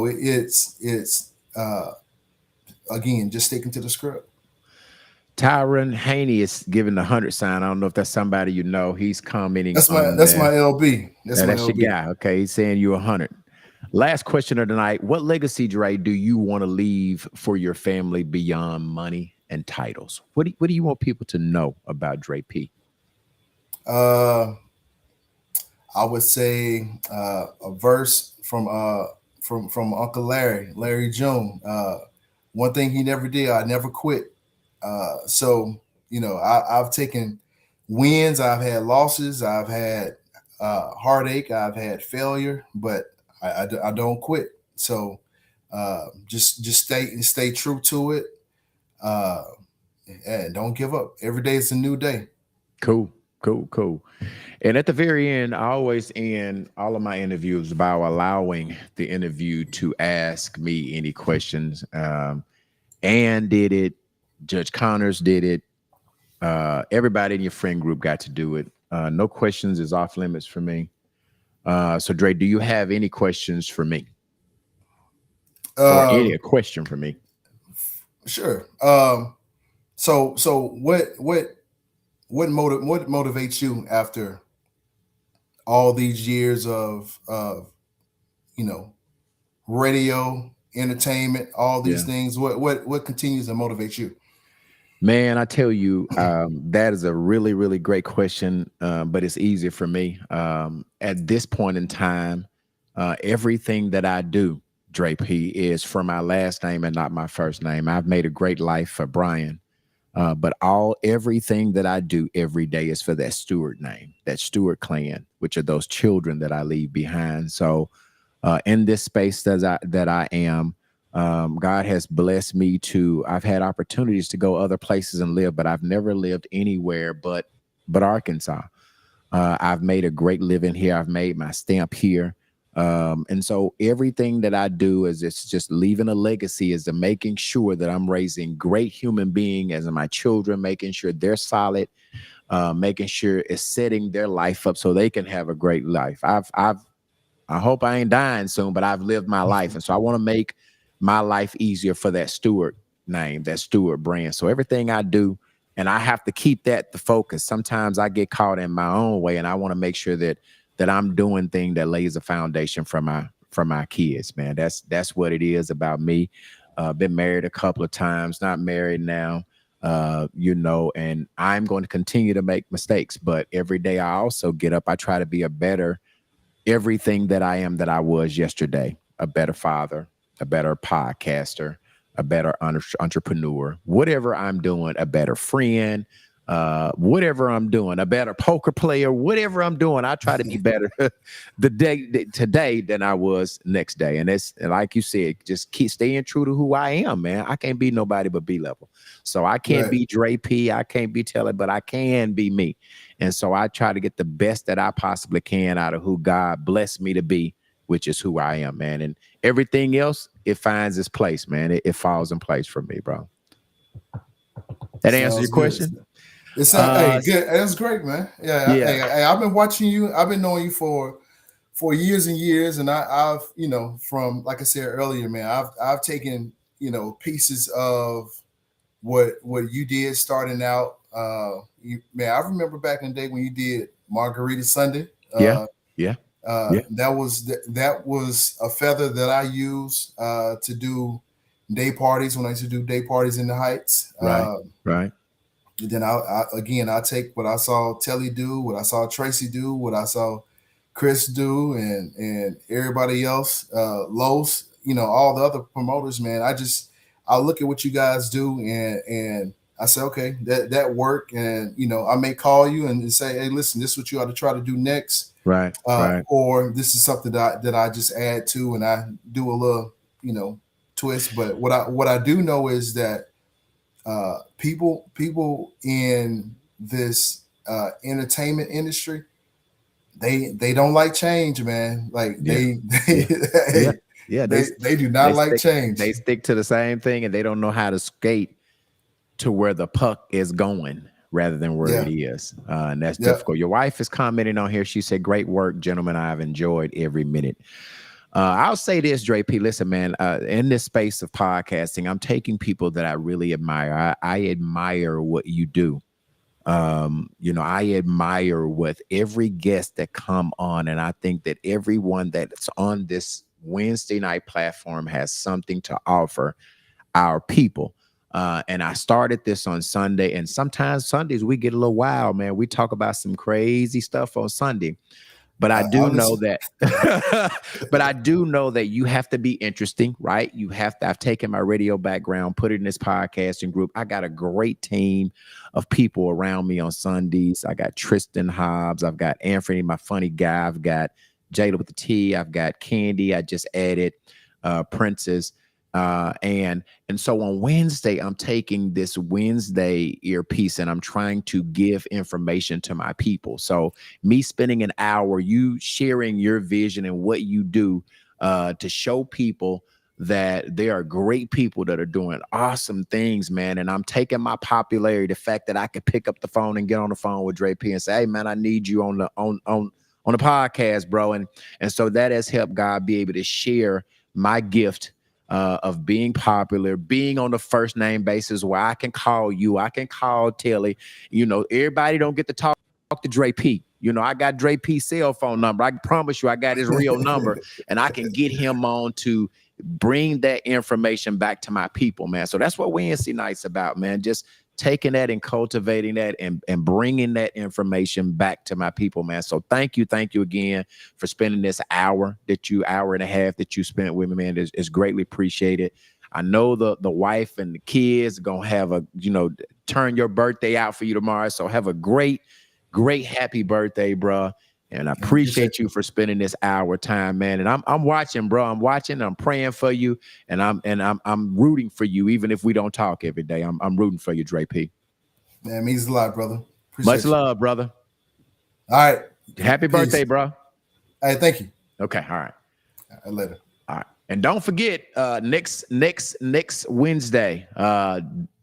S4: it's again, just sticking to the script.
S3: Tyron Haney is giving the 100 sign. I don't know if that's somebody he's commenting.
S4: That's my LB. That's my LB.
S3: Your guy. Okay, he's saying you're 100. Last question of the night: what legacy, Dre, do you want to leave for your family beyond money and titles? What do you want people to know about Dre P?
S4: I would say a verse from Uncle Larry June. One thing he never did: I never quit. I've taken wins, I've had losses, I've had heartache, I've had failure, but I don't quit. So just stay true to it, and don't give up. Every day is a new day.
S3: Cool. And at the very end, I always end all of my interviews by allowing the interview to ask me any questions. Ann did it. Judge Connors did it. Everybody in your friend group got to do it. No questions is off limits for me. So Dre, do you have any questions for me? or any question for me.
S4: Sure. So what motivates you after all these years of radio, entertainment, all these
S3: Yeah.
S4: things? What continues to motivate you?
S3: Man, I tell you, that is a really, really great question, but it's easier for me. At this point in time, everything that I do, Dre P, is for my last name and not my first name. I've made a great life for Brian, but everything that I do every day is for that Stewart name, that Stewart clan, which are those children that I leave behind. So, in this space that I am. God has blessed me I've had opportunities to go other places and live, but I've never lived anywhere but Arkansas. I've made a great living here. I've made my stamp here. And so everything that I do it's just leaving a legacy, is to making sure that I'm raising great human beings as my children, making sure they're solid, making sure it's setting their life up so they can have a great life. I hope I ain't dying soon, but I've lived my life. And so I want to make my life easier for that Stewart name, that Stewart brand. So everything I do, and I have to keep that the focus. Sometimes I get caught in my own way, and I want to make sure that I'm doing things that lays a foundation for my kids, man. That's what it is about me. Been married a couple of times, not married now, and I'm going to continue to make mistakes. But every day I also get up, I try to be a better everything that I am that I was yesterday, a better father, a better podcaster, a better entrepreneur, whatever I'm doing, a better friend, whatever I'm doing, a better poker player, whatever I'm doing, I try to be better today than I was next day. And it's like you said, just keep staying true to who I am, man. I can't be nobody but B-level. So I can't be Dre P. I can't be Teller, but I can be me. And so I try to get the best that I possibly can out of who God blessed me to be, which is who I am, man. And everything else, it finds its place, man. It falls in place for me, bro. That answers your question?
S4: It sounds good. That's great, man. Yeah. Hey, I've been watching you. I've been knowing you for years and years, and I've from, like I said earlier, man, I've taken pieces of what you did starting out. Man, I remember back in the day when you did Margarita Sunday.
S3: Yeah.
S4: That was a feather that I used to do day parties when I used to do day parties in the Heights.
S3: Right.
S4: Then I take what I saw Telly do, what I saw Tracy do, what I saw Chris do, and everybody else, Los, all the other promoters, man. I look at what you guys do, and I say, okay, that work, and I may call you and say, hey, listen, this is what you ought to try to do next,
S3: right.
S4: Or this is something that I just add to, and I do a little, twist. But what I do know is that people in this entertainment industry, they don't like change, man. Like they do not like change.
S3: They stick to the same thing, and they don't know how to skate to where the puck is going rather than where it is. And that's difficult. Your wife is commenting on here. She said, great work, gentlemen. I've enjoyed every minute. I'll say this, Dre P. Listen, man, in this space of podcasting, I'm taking people that I really admire. I admire what you do. I admire with every guest that come on, and I think that everyone that's on this Wednesday night platform has something to offer our people. And I started this on Sunday, and sometimes Sundays we get a little wild, man. We talk about some crazy stuff on Sunday. But I do know that, you have to be interesting, right? I've taken my radio background, put it in this podcasting group. I got a great team of people around me on Sundays. I got Tristan Hobbs. I've got Anthony, my funny guy. I've got Jada with the T. I've got Candy. I just added Princess. And so on Wednesday, I'm taking this Wednesday earpiece and I'm trying to give information to my people. So me spending an hour, you sharing your vision and what you do to show people that there are great people that are doing awesome things, man. And I'm taking my popularity, the fact that I could pick up the phone and get on the phone with Dre P and say, hey, man, I need you on the podcast, bro. And so that has helped God be able to share my gift of being popular, being on the first name basis where I can call you, I can call Telly. You know, everybody don't get to talk to Dre P. You know, I got Dre P's cell phone number. I can promise you I got his real number, and I can get him on to bring that information back to my people, man. So that's what Wednesday night's about, man. Just taking that and cultivating that and bringing that information back to my people, man. So thank you again for spending this hour and a half that you spent with me, man. It's greatly appreciated. I know the wife and the kids are gonna have a, you know, turn your birthday out for you tomorrow. So have a great happy birthday, bro. And I appreciate you for spending this hour time, man. And I'm watching, bro. I'm watching. I'm praying for you, and I'm rooting for you, even if we don't talk every day. I'm rooting for you, Dre P.
S4: Man, it means a lot, brother. Appreciate
S3: Much love, brother.
S4: All right.
S3: Happy birthday, bro.
S4: Hey, thank you.
S3: Okay. All right.
S4: Later.
S3: All right. And don't forget, next Wednesday,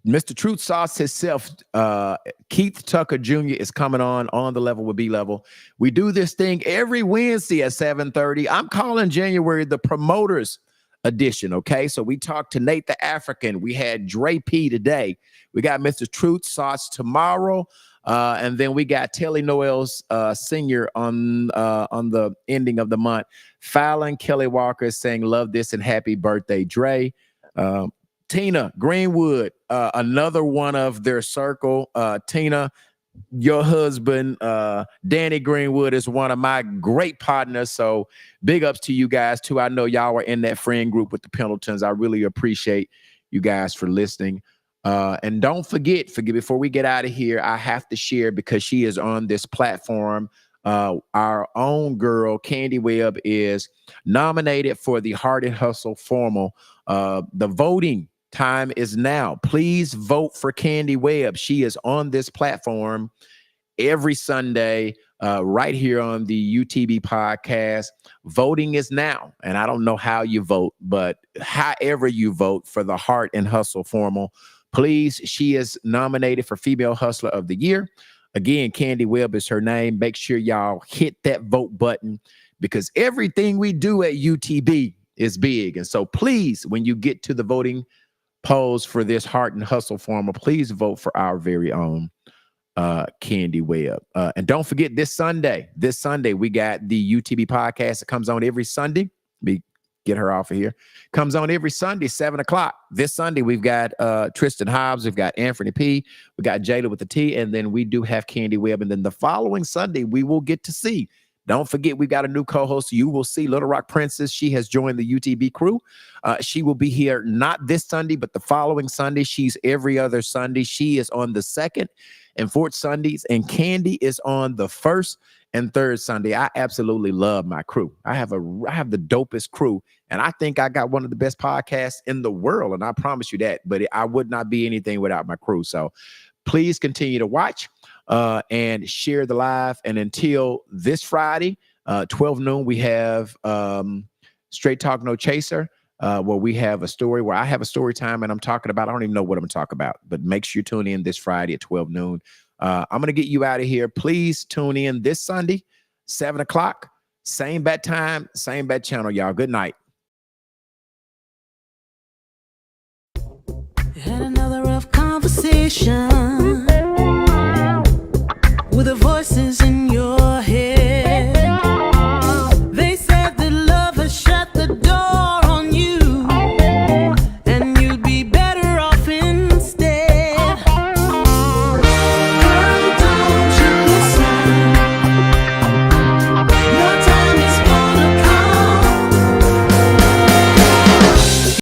S3: Mr. Truth Sauce himself, Keith Tucker Jr. is coming on the level with B Level. We do this thing every Wednesday at 7:30. I'm calling January the promoters edition. Okay, so we talked to Nate the African. We had Dre P today. We got Mr. Truth Sauce tomorrow, and then we got Telly Noel's senior on the ending of the month. Fallon Kelly Walker is saying love this and happy birthday, Dre. Tina Greenwood, another one of their circle. Tina, your husband, Danny Greenwood, is one of my great partners. So big ups to you guys too. I know y'all are in that friend group with the Pendletons. I really appreciate you guys for listening. And don't forget, before we get out of here, I have to share, because she is on this platform. Our own girl, Candy Webb, is nominated for the Heart and Hustle Formal. The voting time is now. Please vote for Candy Webb. She is on this platform every Sunday, right here on the UTB podcast. Voting is now. And I don't know how you vote, but however you vote for the Heart and Hustle Formal, please, she is nominated for Female Hustler of the Year. Again, Candy Webb is her name. Make sure y'all hit that vote button, because everything we do at UTB is big. And so please, when you get to the voting polls for this Heart and Hustle Formal, please vote for our very own Candy Webb. And don't forget, this Sunday, we got the UTB podcast. It comes on every Sunday. Get her off of here. Comes on every Sunday, 7 o'clock. This Sunday, we've got Tristan Hobbs. We've got Anthony P. We got Jayla with the T. And then we do have Candy Webb. And then the following Sunday, we will get to see. Don't forget, we got a new co-host. You will see Little Rock Princess. She has joined the UTB crew. She will be here not this Sunday, but the following Sunday. She's every other Sunday. She is on the second and fourth Sundays. And Candy is on the first and third Sunday. I absolutely love my crew. I have the dopest crew, and I think I got one of the best podcasts in the world, and I promise you that. But I would not be anything without my crew. So please continue to watch and share the live. And until this Friday, 12 noon, we have Straight Talk No Chaser, where we have a story, where I have a story time, and I'm talking about, I don't even know what I'm talking about, but make sure you tune in this Friday at 12 noon. I'm going to get you out of here. Please tune in this Sunday, 7 o'clock. Same bat time, same bat channel, y'all. Good night.
S1: Had another rough conversation with the voices in